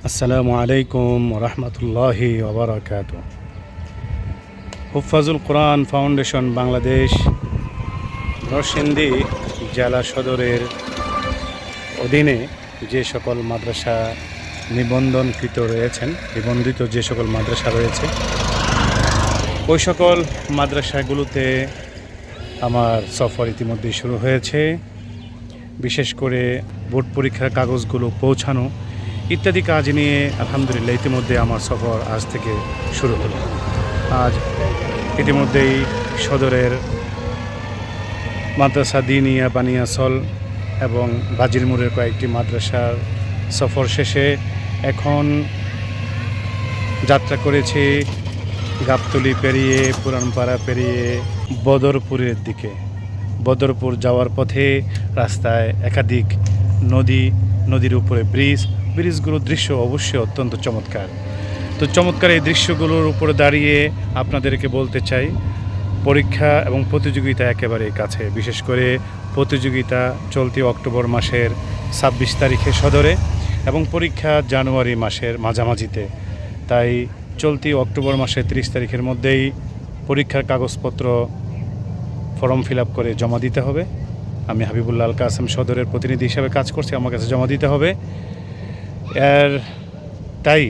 আসসালামু আলাইকুম রহমতুল্লাহি ওবরাকাত। হুফাজুল কোরআন ফাউন্ডেশন বাংলাদেশ নরসিংদী জেলা সদরের অধীনে যে সকল মাদ্রাসা নিবন্ধিত যে সকল মাদ্রাসা রয়েছে, ওই সকল মাদ্রাসাগুলোতে আমার সফর ইতিমধ্যেই শুরু হয়েছে। বিশেষ করে বোর্ড পরীক্ষার কাগজগুলো পৌঁছানো ইত্যাদি কাজ নিয়ে আলহামদুলিল্লাহ ইতিমধ্যে আমার সফর আজ থেকে শুরু হলো। আজ ইতিমধ্যেই সদরের মাদ্রাসা দিনিয়া বানিয়াসল এবং বাজিরমুরের কয়েকটি মাদ্রাসার সফর শেষে এখন যাত্রা করেছি গাবতলী পেরিয়ে পুরানপাড়া পেরিয়ে বদরপুরের দিকে। বদরপুর যাওয়ার পথে রাস্তায় একাধিক নদীর উপরে ব্রিজগুলোর দৃশ্য অবশ্যই অত্যন্ত চমৎকার। তো চমৎকার এই দৃশ্যগুলোর উপরে দাঁড়িয়ে আপনাদেরকে বলতে চাই, পরীক্ষা এবং প্রতিযোগিতা একেবারে কাছে। বিশেষ করে প্রতিযোগিতা চলতি অক্টোবর মাসের 26 তারিখে সদরে এবং পরীক্ষা জানুয়ারি মাসের মাঝামাঝিতে। তাই চলতি অক্টোবর মাসের 30 তারিখের মধ্যেই পরীক্ষার কাগজপত্র ফর্ম ফিল আপ করে জমা দিতে হবে। আমি হাবিবুল্লাহ আল কাসেম সদরের প্রতিনিধি হিসাবে কাজ করছি, আমার কাছে জমা দিতে হবে। তাই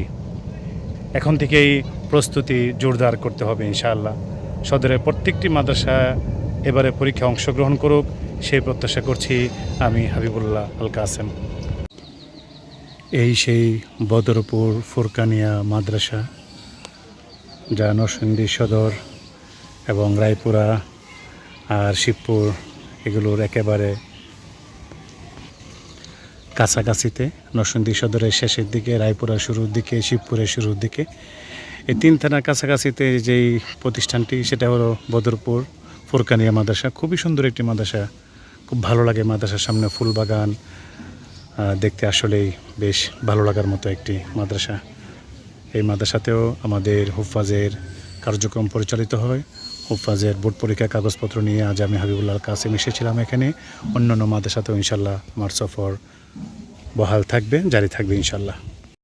এখন থেকেই প্রস্তুতি জোরদার করতে হবে ইনশাআল্লাহ। সদরের প্রত্যেকটি মাদ্রাসা এবারে পরীক্ষায় অংশগ্রহণ করুক, সেই প্রত্যাশা করছি আমি হাবিবুল্লাহ আল কাসেম। এই সেই বদরপুর ফুরকানিয়া মাদ্রাসা, যা নরসিংদী সদর এবং রায়পুরা আর শিবপুর এগুলোর একেবারে কাছাকাছিতে। নরসিংদী সদরের শেষের দিকে, রায়পুরা শুরুর দিকে, শিবপুরের শুরুর দিকে। এই তিন থানার কাছাকাছিতে যেই প্রতিষ্ঠানটি, সেটা হলো বদরপুর ফুরকানিয়া মাদ্রাসা। খুবই সুন্দর একটি মাদ্রাসা, খুব ভালো লাগে। মাদ্রাসার সামনে ফুল বাগান দেখতে আসলেই বেশ ভালো লাগার মতো একটি মাদ্রাসা। এই মাদ্রাসাতেও আমাদের হুফাজের কার্যক্রম পরিচালিত হয়। হুফাজের বোর্ড পরীক্ষার কাগজপত্র নিয়ে আজ আমি হাবিবুল্লাহ আল কাসেম এসেছিলাম এখানে। অন্যান্য মাদ্রাসাতেও ইনশাল্লাহ আমার সফর বহাল থাকবে, জারি থাকবে ইনশাল্লাহ।